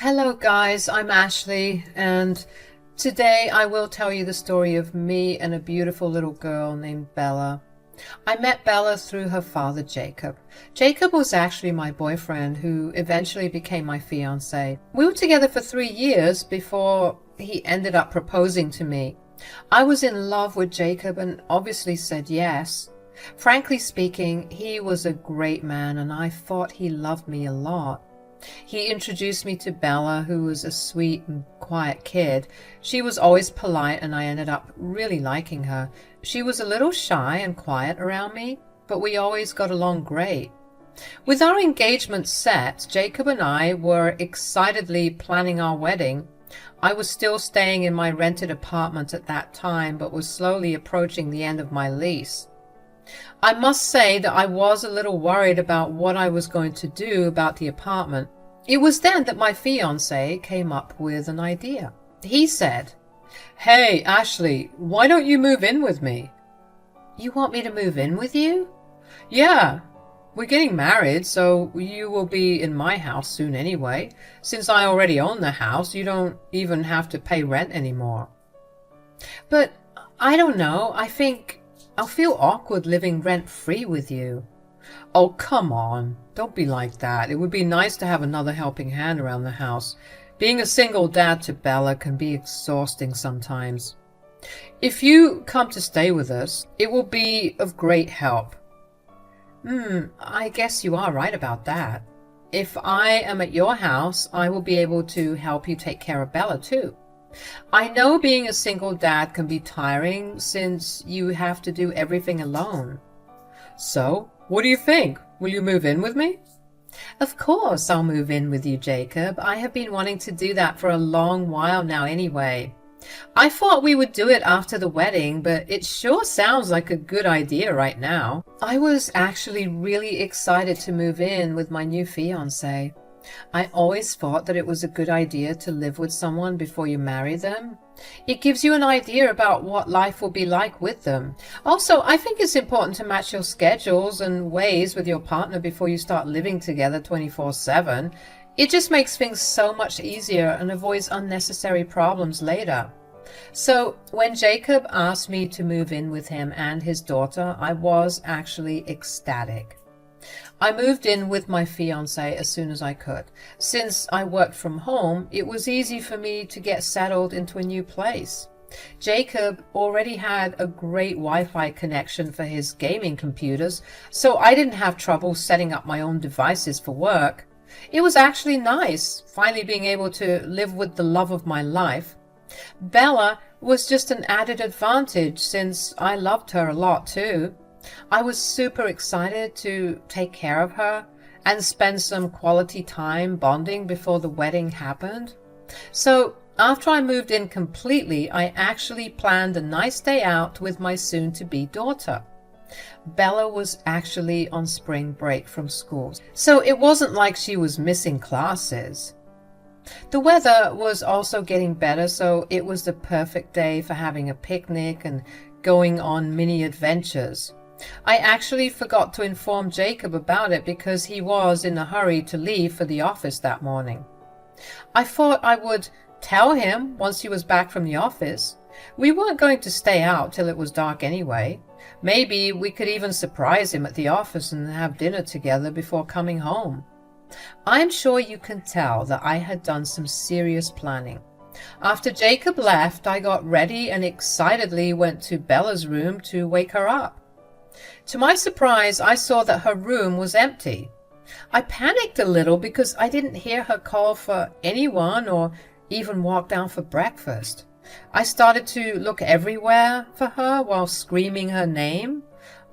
Hello guys, I'm Ashley, and today I will tell you the story of me and a beautiful little girl named Bella. I met Bella through her father, Jacob. Jacob was actually my boyfriend who eventually became my fiancé. We were together for 3 years before he ended up proposing to me. I was in love with Jacob and obviously said yes. Frankly speaking, he was a great man and I thought he loved me a lot. He introduced me to Bella, who was a sweet and quiet kid. She was always polite and I ended up really liking her. She was a little shy and quiet around me, but we always got along great. With our engagement set, Jacob and I were excitedly planning our wedding. I was still staying in my rented apartment at that time, but was slowly approaching the end of my lease. I must say that I was a little worried about what I was going to do about the apartment. It was then that my fiancé came up with an idea. He said, "Hey, Ashley, why don't you move in with me?" "You want me to move in with you?" "Yeah, we're getting married, so you will be in my house soon anyway. Since I already own the house, you don't even have to pay rent anymore." "But I don't know, I think I'll feel awkward living rent-free with you." "Oh, come on. Don't be like that. It would be nice to have another helping hand around the house. Being a single dad to Bella can be exhausting sometimes. If you come to stay with us, it will be of great help." I guess you are right about that. If I am at your house, I will be able to help you take care of Bella too. I know being a single dad can be tiring since you have to do everything alone. "So, what do you think? Will you move in with me?" "Of course I'll move in with you, Jacob. I have been wanting to do that for a long while now anyway. I thought we would do it after the wedding, but it sure sounds like a good idea right now." I was actually really excited to move in with my new fiancé. I always thought that it was a good idea to live with someone before you marry them. It gives you an idea about what life will be like with them. Also, I think it's important to match your schedules and ways with your partner before you start living together 24/7. It just makes things so much easier and avoids unnecessary problems later. So when Jacob asked me to move in with him and his daughter, I was actually ecstatic. I moved in with my fiancé as soon as I could. Since I worked from home, it was easy for me to get settled into a new place. Jacob already had a great Wi-Fi connection for his gaming computers, so I didn't have trouble setting up my own devices for work. It was actually nice, finally being able to live with the love of my life. Bella was just an added advantage since I loved her a lot too. I was super excited to take care of her and spend some quality time bonding before the wedding happened. So after I moved in completely, I actually planned a nice day out with my soon-to-be daughter. Bella was actually on spring break from school, so it wasn't like she was missing classes. The weather was also getting better, so it was the perfect day for having a picnic and going on mini adventures. I actually forgot to inform Jacob about it because he was in a hurry to leave for the office that morning. I thought I would tell him once he was back from the office. We weren't going to stay out till it was dark anyway. Maybe we could even surprise him at the office and have dinner together before coming home. I'm sure you can tell that I had done some serious planning. After Jacob left, I got ready and excitedly went to Bella's room to wake her up. To my surprise, I saw that her room was empty. I panicked a little because I didn't hear her call for anyone or even walk down for breakfast. I started to look everywhere for her while screaming her name.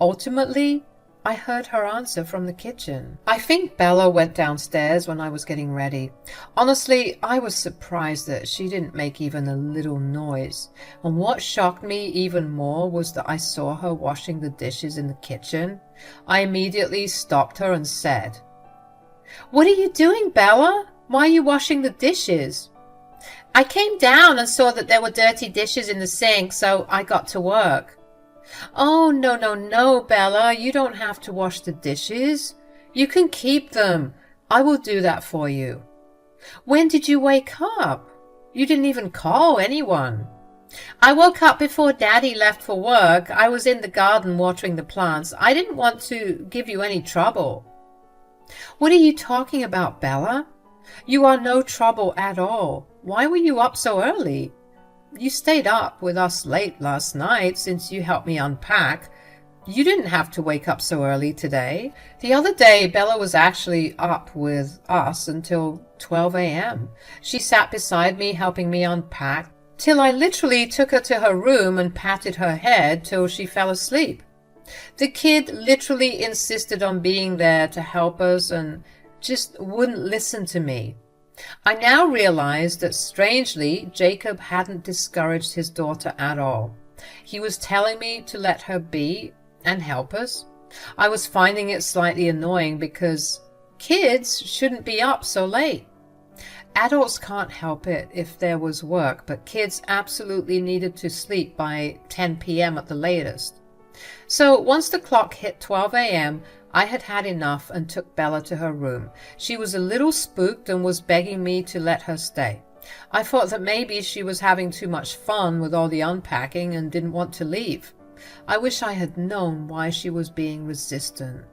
Ultimately, I heard her answer from the kitchen. I think Bella went downstairs when I was getting ready. Honestly, I was surprised that she didn't make even a little noise. And what shocked me even more was that I saw her washing the dishes in the kitchen. I immediately stopped her and said, "What are you doing, Bella? Why are you washing the dishes?" "I came down and saw that there were dirty dishes in the sink, so I got to work." "Oh, no, no, no, Bella. You don't have to wash the dishes. You can keep them. I will do that for you." When did you wake up? You didn't even call anyone. I woke up before Daddy left for work. I was in the garden watering the plants. I didn't want to give you any trouble. What are you talking about, Bella? You are no trouble at all. Why were you up so early? You stayed up with us late last night since you helped me unpack. You didn't have to wake up so early today. The other day, Bella was actually up with us until 12 a.m. She sat beside me helping me unpack till I literally took her to her room and patted her head till she fell asleep. The kid literally insisted on being there to help us and just wouldn't listen to me. I now realize that strangely, Jacob hadn't discouraged his daughter at all. He was telling me to let her be and help us. I was finding it slightly annoying because kids shouldn't be up so late. Adults can't help it if there was work, but kids absolutely needed to sleep by 10 p.m. at the latest. So once the clock hit 12 a.m., I had had enough and took Bella to her room. She was a little spooked and was begging me to let her stay. I thought that maybe she was having too much fun with all the unpacking and didn't want to leave. I wish I had known why she was being resistant.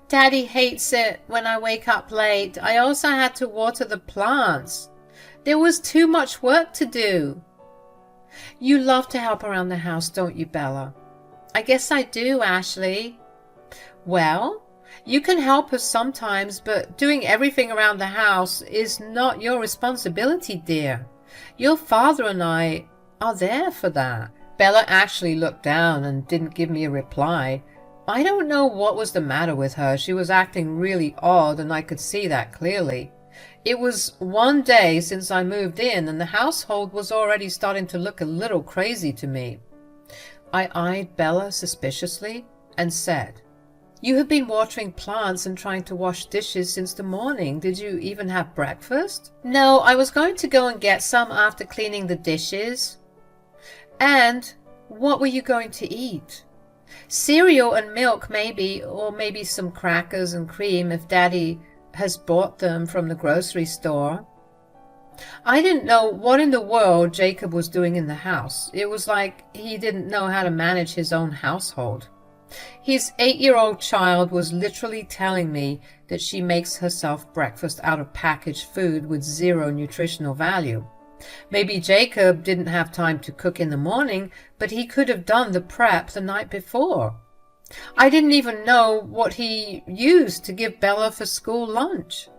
Daddy hates it when I wake up late. I also had to water the plants. There was too much work to do. You love to help around the house, don't you, Bella? I guess I do, Ashley. Well, you can help us sometimes, but doing everything around the house is not your responsibility, dear. Your father and I are there for that. Bella actually looked down and didn't give me a reply. I don't know what was the matter with her. She was acting really odd, and I could see that clearly. It was one day since I moved in, and the household was already starting to look a little crazy to me. I eyed Bella suspiciously and said, You have been watering plants and trying to wash dishes since the morning. Did you even have breakfast? No, I was going to go and get some after cleaning the dishes. And what were you going to eat? Cereal and milk maybe, or maybe some crackers and cream if Daddy has bought them from the grocery store. I didn't know what in the world Jacob was doing in the house. It was like he didn't know how to manage his own household. His 8-year-old child was literally telling me that she makes herself breakfast out of packaged food with zero nutritional value. Maybe Jacob didn't have time to cook in the morning, but he could have done the prep the night before. I didn't even know what he used to give Bella for school lunch.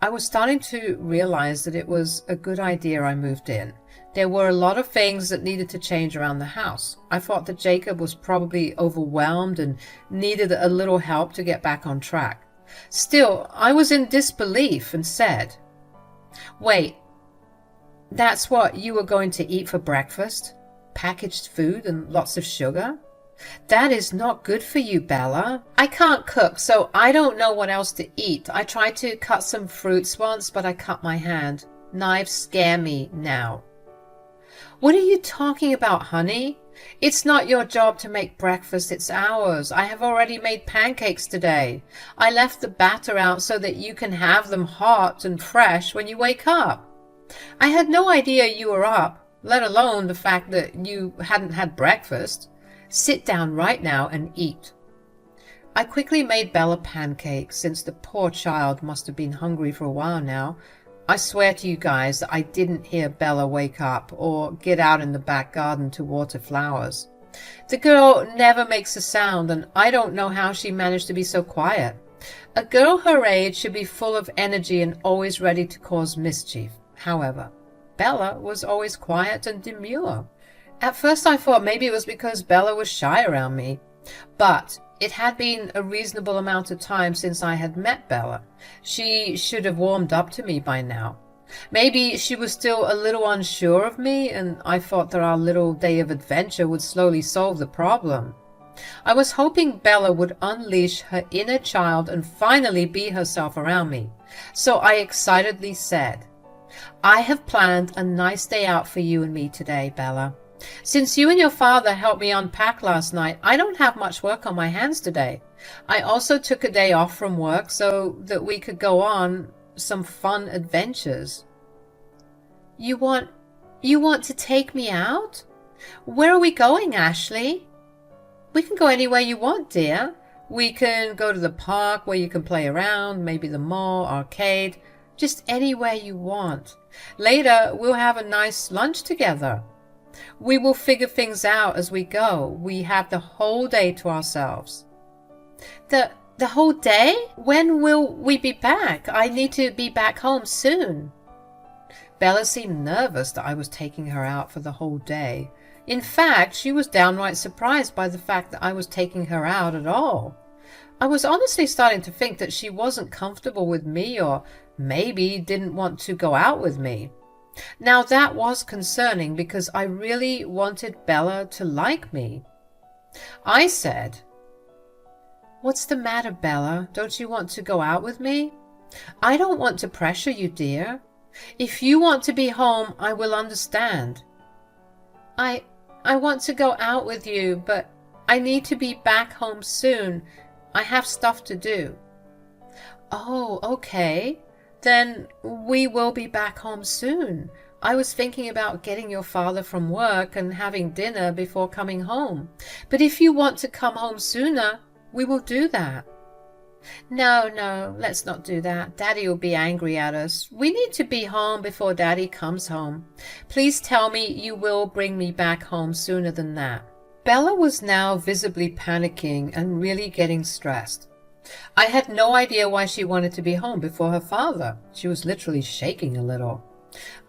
I was starting to realize that it was a good idea I moved in. There were a lot of things that needed to change around the house. I thought that Jacob was probably overwhelmed and needed a little help to get back on track. Still, I was in disbelief and said, Wait, that's what you were going to eat for breakfast? Packaged food and lots of sugar? That is not good for you, Bella. I can't cook, so I don't know what else to eat. I tried to cut some fruits once, but I cut my hand. Knives scare me now. What are you talking about, honey? It's not your job to make breakfast, it's ours. I have already made pancakes today. I left the batter out so that you can have them hot and fresh when you wake up. I had no idea you were up, let alone the fact that you hadn't had breakfast. Sit down right now and eat. I quickly made Bella pancakes, since the poor child must have been hungry for a while now. I swear to you guys that I didn't hear Bella wake up or get out in the back garden to water flowers. The girl never makes a sound, and I don't know how she managed to be so quiet. A girl her age should be full of energy and always ready to cause mischief. However, Bella was always quiet and demure. At first I thought maybe it was because Bella was shy around me, but it had been a reasonable amount of time since I had met Bella. She should have warmed up to me by now. Maybe she was still a little unsure of me, and I thought that our little day of adventure would slowly solve the problem. I was hoping Bella would unleash her inner child and finally be herself around me. So I excitedly said, I have planned a nice day out for you and me today, Bella. Since you and your father helped me unpack last night, I don't have much work on my hands today. I also took a day off from work so that we could go on some fun adventures. You want to take me out? Where are we going, Ashley? We can go anywhere you want, dear. We can go to the park where you can play around, maybe the mall, arcade, just anywhere you want. Later, we'll have a nice lunch together. We will figure things out as we go. We have the whole day to ourselves. The whole day? When will we be back? I need to be back home soon. Bella seemed nervous that I was taking her out for the whole day. In fact, she was downright surprised by the fact that I was taking her out at all. I was honestly starting to think that she wasn't comfortable with me, or maybe didn't want to go out with me. Now that was concerning because I really wanted Bella to like me. I said, "What's the matter, Bella? Don't you want to go out with me? I don't want to pressure you, dear. If you want to be home, I will understand." I want to go out with you, but I need to be back home soon. I have stuff to do. Oh, okay. Then we will be back home soon. I was thinking about getting your father from work and having dinner before coming home. But if you want to come home sooner, we will do that. No, let's not do that. Daddy will be angry at us. We need to be home before Daddy comes home. Please tell me you will bring me back home sooner than that. Bella was now visibly panicking and really getting stressed. I had no idea why she wanted to be home before her father. She was literally shaking a little.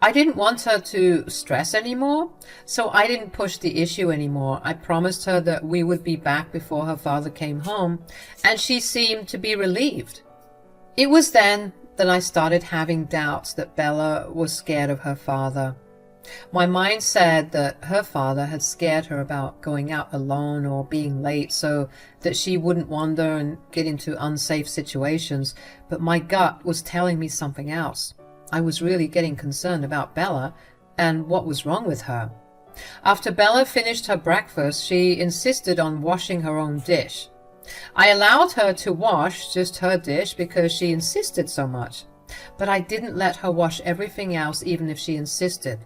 I didn't want her to stress anymore, so I didn't push the issue anymore. I promised her that we would be back before her father came home, and she seemed to be relieved. It was then that I started having doubts that Bella was scared of her father. My mind said that her father had scared her about going out alone or being late so that she wouldn't wander and get into unsafe situations, but my gut was telling me something else. I was really getting concerned about Bella and what was wrong with her. After Bella finished her breakfast, she insisted on washing her own dish. I allowed her to wash just her dish because she insisted so much, but I didn't let her wash everything else even if she insisted.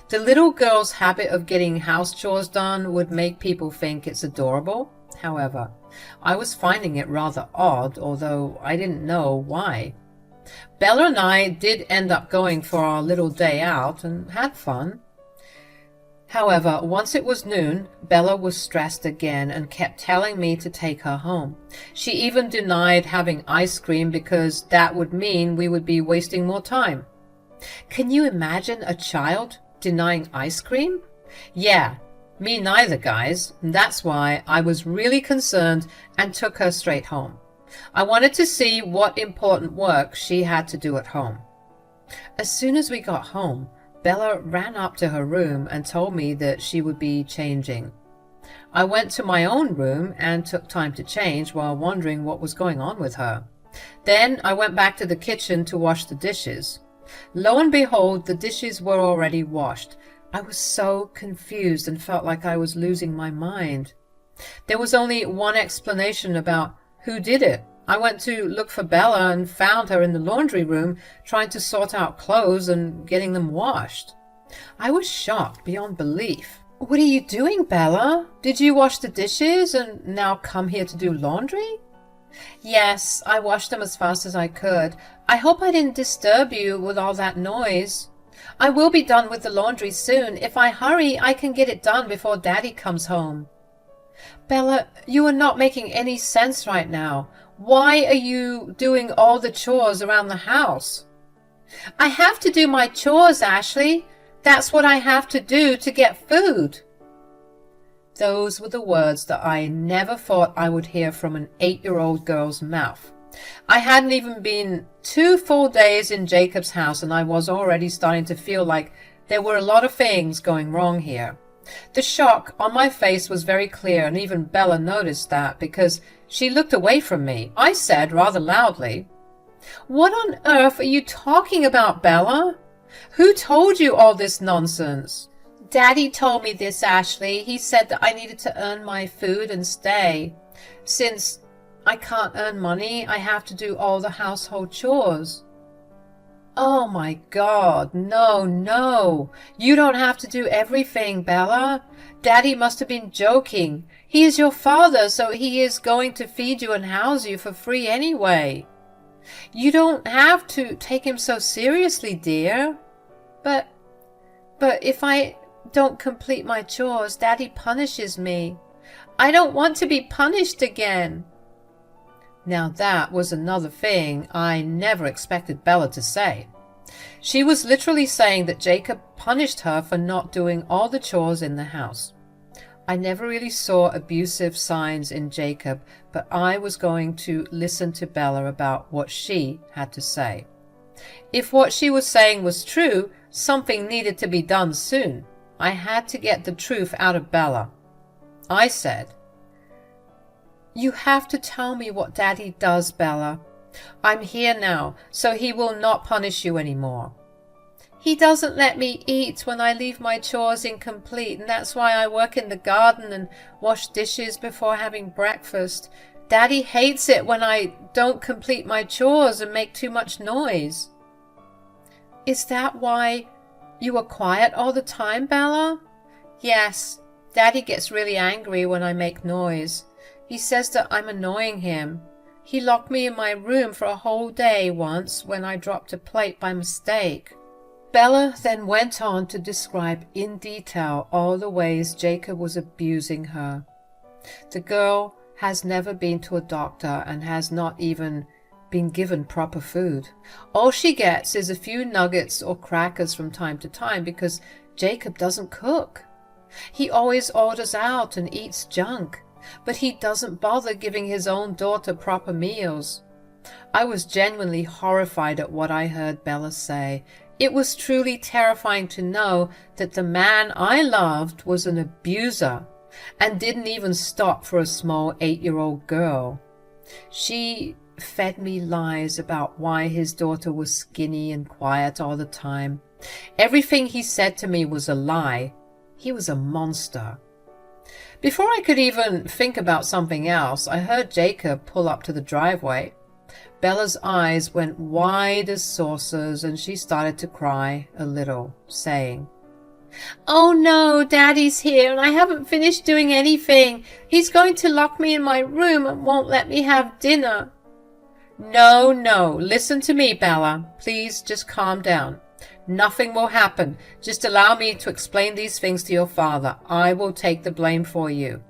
The little girl's habit of getting house chores done would make people think it's adorable. However, I was finding it rather odd, although I didn't know why. Bella and I did end up going for our little day out and had fun. However, once it was noon, Bella was stressed again and kept telling me to take her home. She even denied having ice cream because that would mean we would be wasting more time. Can you imagine a child denying ice cream? Yeah, me neither, guys. That's why I was really concerned and took her straight home. I wanted to see what important work she had to do at home. As soon as we got home, Bella ran up to her room and told me that she would be changing. I went to my own room and took time to change while wondering what was going on with her. Then I went back to the kitchen to wash the dishes. Lo and behold, the dishes were already washed. I was so confused and felt like I was losing my mind. There was only one explanation about who did it. I went to look for Bella and found her in the laundry room trying to sort out clothes and getting them washed. I was shocked beyond belief. What are you doing, Bella? Did you wash the dishes and now come here to do laundry? Yes, I washed them as fast as I could. I hope I didn't disturb you with all that noise. I will be done with the laundry soon. If I hurry, I can get it done before Daddy comes home. Bella, you are not making any sense right now. Why are you doing all the chores around the house? I have to do my chores, Ashley. That's what I have to do to get food. Those were the words that I never thought I would hear from an 8-year-old girl's mouth. I hadn't even been 2 full days in Jacob's house, and I was already starting to feel like there were a lot of things going wrong here. The shock on my face was very clear, and even Bella noticed that because she looked away from me. I said rather loudly, "What on earth are you talking about, Bella? Who told you all this nonsense?" Daddy told me this, Ashley. He said that I needed to earn my food and stay. Since I can't earn money, I have to do all the household chores. Oh my God, no, no. You don't have to do everything, Bella. Daddy must have been joking. He is your father, so he is going to feed you and house you for free anyway. You don't have to take him so seriously, dear. But if I don't complete my chores, Daddy punishes me. I don't want to be punished again. Now that was another thing I never expected Bella to say. She was literally saying that Jacob punished her for not doing all the chores in the house. I never really saw abusive signs in Jacob, but I was going to listen to Bella about what she had to say. If what she was saying was true, something needed to be done soon. I had to get the truth out of Bella. I said, "You have to tell me what Daddy does, Bella. I'm here now, so he will not punish you anymore." "He doesn't let me eat when I leave my chores incomplete, and that's why I work in the garden and wash dishes before having breakfast. Daddy hates it when I don't complete my chores and make too much noise." "Is that why you are quiet all the time, Bella?" "Yes. Daddy gets really angry when I make noise. He says that I'm annoying him. He locked me in my room for a whole day once when I dropped a plate by mistake." Bella then went on to describe in detail all the ways Jacob was abusing her. The girl has never been to a doctor and has not even been given proper food. All she gets is a few nuggets or crackers from time to time because Jacob doesn't cook. He always orders out and eats junk, but he doesn't bother giving his own daughter proper meals. I was genuinely horrified at what I heard Bella say. It was truly terrifying to know that the man I loved was an abuser and didn't even stop for a small 8-year-old girl. She fed me lies about why his daughter was skinny and quiet all the time. Everything he said to me was a lie. He was a monster. Before I could even think about something else, I heard Jacob pull up to the driveway. Bella's eyes went wide as saucers and she started to cry a little, saying, "Oh no, Daddy's here and I haven't finished doing anything. He's going to lock me in my room and won't let me have dinner." No, listen to me, Bella. Please just calm down. Nothing will happen. Just allow me to explain these things to your father. I will take the blame for you."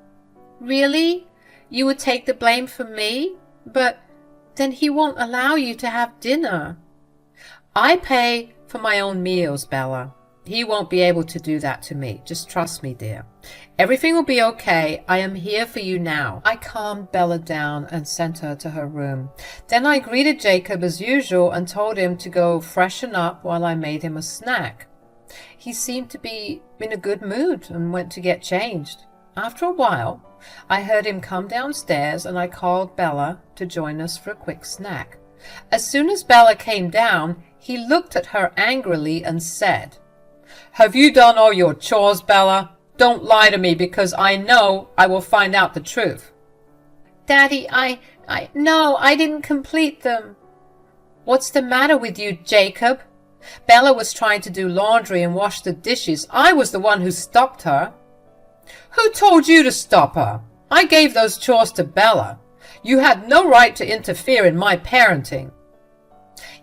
"Really? You would take the blame for me? But then he won't allow you to have dinner." "I pay for my own meals, Bella. He won't be able to do that to me. Just trust me, dear. Everything will be okay. I am here for you now." I calmed Bella down and sent her to her room. Then I greeted Jacob as usual and told him to go freshen up while I made him a snack. He seemed to be in a good mood and went to get changed. After a while, I heard him come downstairs and I called Bella to join us for a quick snack. As soon as Bella came down, he looked at her angrily and said, "Have you done all your chores, Bella? Don't lie to me because I know I will find out the truth." "Daddy, no, I didn't complete them." "What's the matter with you, Jacob? Bella was trying to do laundry and wash the dishes. I was the one who stopped her." "Who told you to stop her? I gave those chores to Bella. You had no right to interfere in my parenting."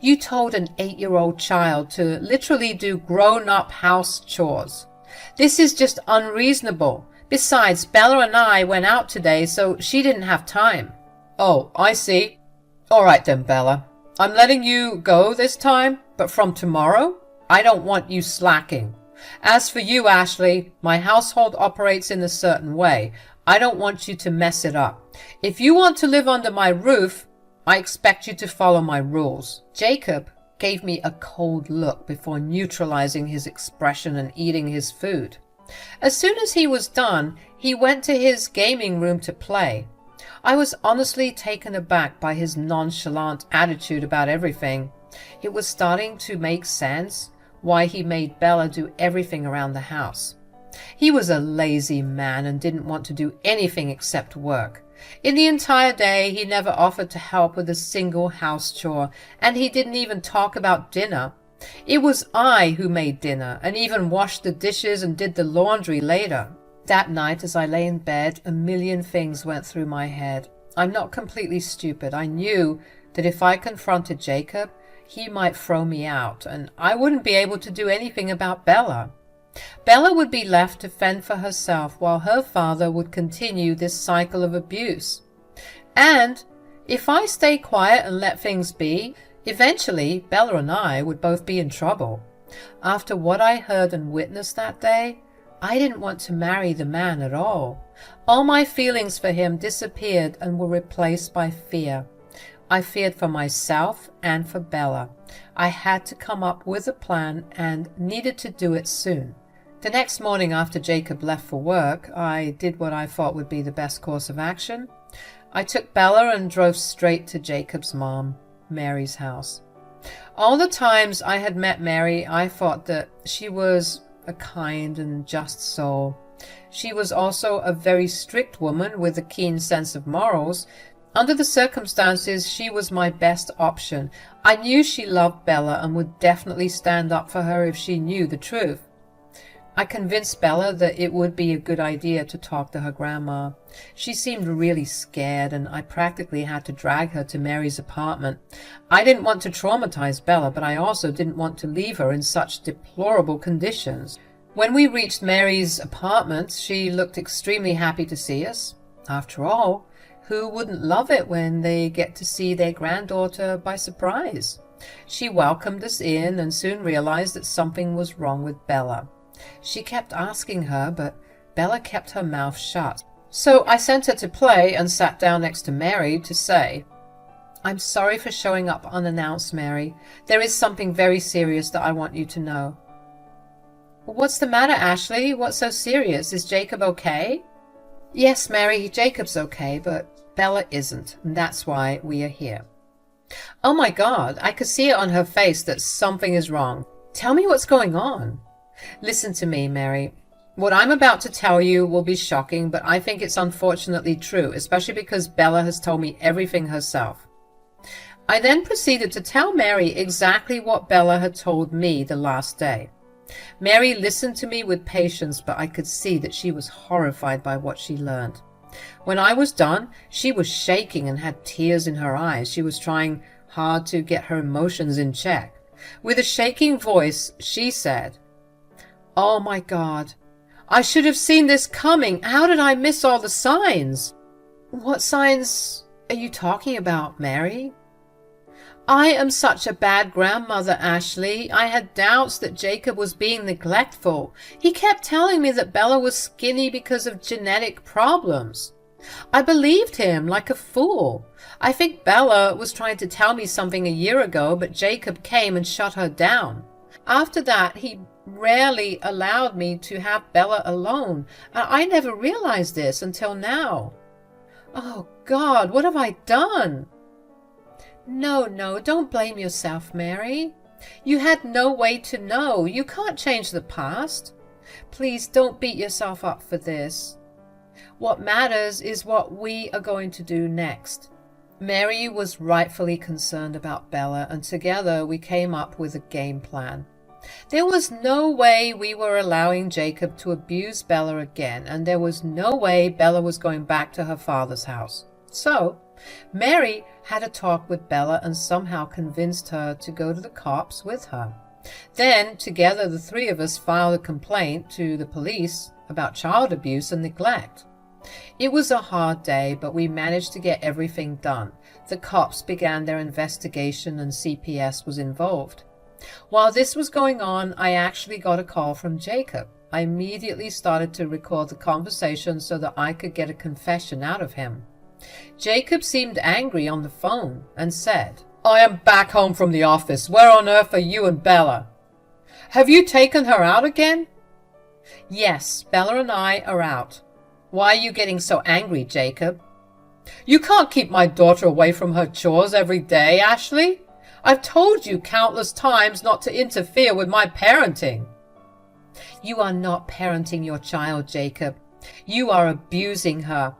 "You told an 8-year-old child to literally do grown-up house chores. This is just unreasonable. Besides, Bella and I went out today, so she didn't have time." "Oh, I see. All right then, Bella. I'm letting you go this time, but from tomorrow, I don't want you slacking. As for you, Ashley, my household operates in a certain way. I don't want you to mess it up. If you want to live under my roof, I expect you to follow my rules." Jacob gave me a cold look before neutralizing his expression and eating his food. As soon as he was done, he went to his gaming room to play. I was honestly taken aback by his nonchalant attitude about everything. It was starting to make sense why he made Bella do everything around the house. He was a lazy man and didn't want to do anything except work. In the entire day, he never offered to help with a single house chore, and he didn't even talk about dinner. It was I who made dinner, and even washed the dishes and did the laundry later. That night, as I lay in bed, a million things went through my head. I'm not completely stupid. I knew that if I confronted Jacob, he might throw me out, and I wouldn't be able to do anything about Bella. Bella would be left to fend for herself while her father would continue this cycle of abuse. And if I stay quiet and let things be, eventually Bella and I would both be in trouble. After what I heard and witnessed that day, I didn't want to marry the man at all. All my feelings for him disappeared and were replaced by fear. I feared for myself and for Bella. I had to come up with a plan and needed to do it soon. The next morning after Jacob left for work, I did what I thought would be the best course of action. I took Bella and drove straight to Jacob's mom, Mary's house. All the times I had met Mary, I thought that she was a kind and just soul. She was also a very strict woman with a keen sense of morals. Under the circumstances, she was my best option. I knew she loved Bella and would definitely stand up for her if she knew the truth. I convinced Bella that it would be a good idea to talk to her grandma. She seemed really scared, and I practically had to drag her to Mary's apartment. I didn't want to traumatize Bella, but I also didn't want to leave her in such deplorable conditions. When we reached Mary's apartment, she looked extremely happy to see us. After all, who wouldn't love it when they get to see their granddaughter by surprise? She welcomed us in and soon realized that something was wrong with Bella. She kept asking her, but Bella kept her mouth shut. So I sent her to play and sat down next to Mary to say, "I'm sorry for showing up unannounced, Mary. There is something very serious that I want you to know." "What's the matter, Ashley? What's so serious? Is Jacob okay?" "Yes, Mary, Jacob's okay, but Bella isn't, and that's why we are here." Oh my God, I could see it on her face that something is wrong. "Tell me what's going on." "Listen to me, Mary. What I'm about to tell you will be shocking, but I think it's unfortunately true, especially because Bella has told me everything herself." I then proceeded to tell Mary exactly what Bella had told me the last day. Mary listened to me with patience, but I could see that she was horrified by what she learned. When I was done, she was shaking and had tears in her eyes. She was trying hard to get her emotions in check. With a shaking voice, she said, "Oh my God, I should have seen this coming. How did I miss all the signs?" "What signs are you talking about, Mary?" "I am such a bad grandmother, Ashley. I had doubts that Jacob was being neglectful. He kept telling me that Bella was skinny because of genetic problems. I believed him like a fool. I think Bella was trying to tell me something a year ago, but Jacob came and shut her down. After that, he rarely allowed me to have Bella alone. I never realized this until now. Oh God, what have I done?" No, don't blame yourself, Mary. You had no way to know. You can't change the past. Please don't beat yourself up for this. What matters is what we are going to do next. Mary was rightfully concerned about Bella, and together we came up with a game plan. There was no way we were allowing Jacob to abuse Bella again, and there was no way Bella was going back to her father's house. So, Mary had a talk with Bella and somehow convinced her to go to the cops with her. Then, together, the three of us filed a complaint to the police about child abuse and neglect. It was a hard day, but we managed to get everything done. The cops began their investigation and CPS was involved. While this was going on, I actually got a call from Jacob. I immediately started to record the conversation so that I could get a confession out of him. Jacob seemed angry on the phone and said, "I am back home from the office. Where on earth are you and Bella? Have you taken her out again?" "Yes, Bella and I are out." "Why are you getting so angry, Jacob?" "You can't keep my daughter away from her chores every day, Ashley. I've told you countless times not to interfere with my parenting." "You are not parenting your child, Jacob. You are abusing her.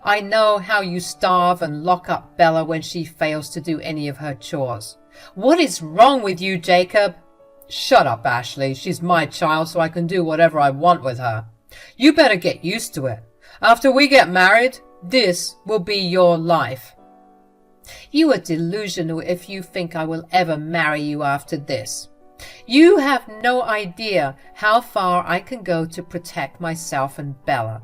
I know how you starve and lock up Bella when she fails to do any of her chores. What is wrong with you, Jacob? Shut up, Ashley. She's my child, so I can do whatever I want with her. You better get used to it. After we get married, this will be your life. You are delusional if you think I will ever marry you after this. You have no idea how far I can go to protect myself and Bella.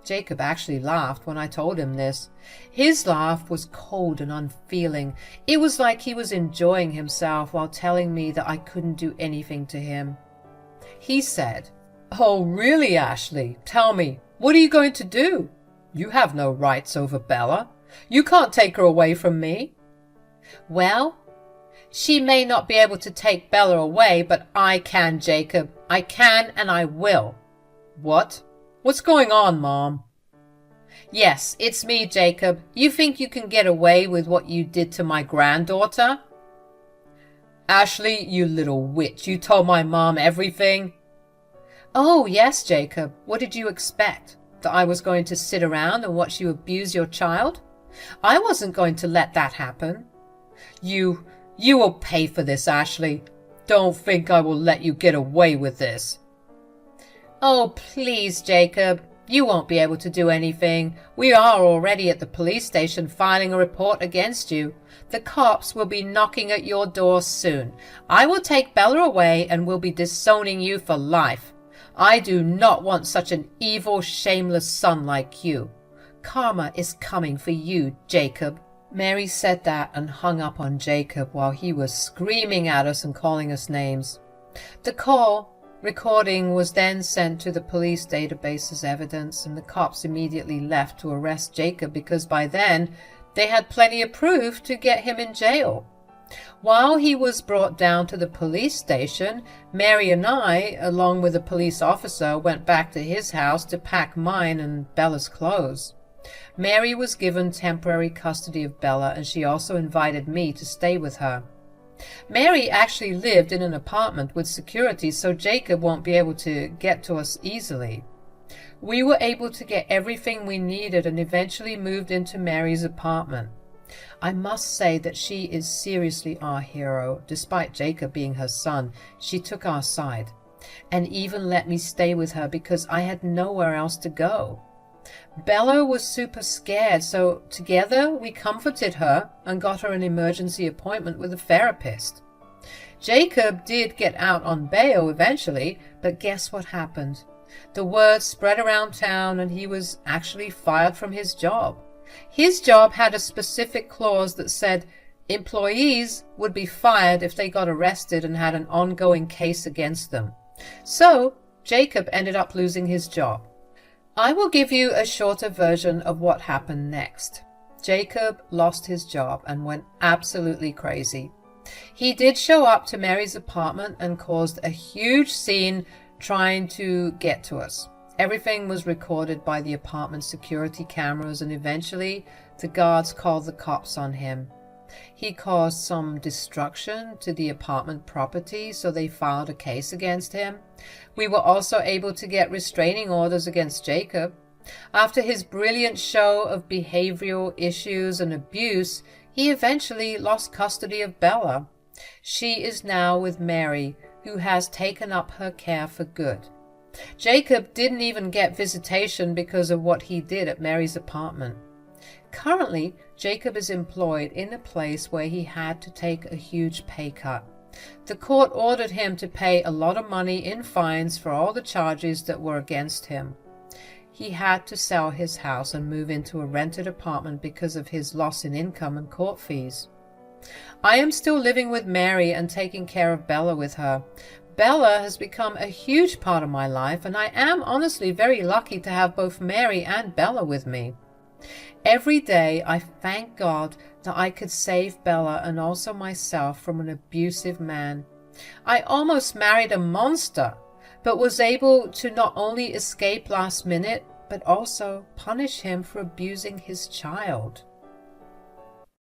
Jacob actually laughed when I told him this. His laugh was cold and unfeeling. It was like he was enjoying himself while telling me that I couldn't do anything to him. He said, "Oh, really, Ashley? Tell me, what are you going to do? You have no rights over Bella. You can't take her away from me." "Well, she may not be able to take Bella away, but I can, Jacob. I can and I will." "What? What's going on, Mom?" "Yes, it's me, Jacob. You think you can get away with what you did to my granddaughter?" "Ashley, you little witch, you told my mom everything." "Oh, yes, Jacob. What did you expect? That I was going to sit around and watch you abuse your child? I wasn't going to let that happen." You will pay for this, Ashley. Don't think I will let you get away with this." "Oh, please, Jacob. You won't be able to do anything. We are already at the police station filing a report against you. The cops will be knocking at your door soon. I will take Bella away and will be disowning you for life. I do not want such an evil, shameless son like you. Karma is coming for you, Jacob." Mary said that and hung up on Jacob while he was screaming at us and calling us names. The call recording was then sent to the police database as evidence, and the cops immediately left to arrest Jacob because by then they had plenty of proof to get him in jail. While he was brought down to the police station, Mary and I, along with a police officer, went back to his house to pack mine and Bella's clothes. Mary was given temporary custody of Bella, and she also invited me to stay with her. Mary actually lived in an apartment with security, so Jacob won't be able to get to us easily. We were able to get everything we needed and eventually moved into Mary's apartment. I must say that she is seriously our hero. Despite Jacob being her son, she took our side and even let me stay with her because I had nowhere else to go. Bella was super scared, so together we comforted her and got her an emergency appointment with a therapist. Jacob did get out on bail eventually, but guess what happened? The word spread around town and he was actually fired from his job. His job had a specific clause that said employees would be fired if they got arrested and had an ongoing case against them. So Jacob ended up losing his job. I will give you a shorter version of what happened next. Jacob lost his job and went absolutely crazy. He did show up to Mary's apartment and caused a huge scene trying to get to us. Everything was recorded by the apartment security cameras, and eventually the guards called the cops on him. He caused some destruction to the apartment property, so they filed a case against him. We were also able to get restraining orders against Jacob. After his brilliant show of behavioral issues and abuse, he eventually lost custody of Bella. She is now with Mary, who has taken up her care for good. Jacob didn't even get visitation because of what he did at Mary's apartment. Currently, Jacob is employed in a place where he had to take a huge pay cut. The court ordered him to pay a lot of money in fines for all the charges that were against him. He had to sell his house and move into a rented apartment because of his loss in income and court fees. I am still living with Mary and taking care of Bella with her. Bella has become a huge part of my life, and I am honestly very lucky to have both Mary and Bella with me. Every day I thank God that I could save Bella and also myself from an abusive man. I almost married a monster, but was able to not only escape last minute, but also punish him for abusing his child.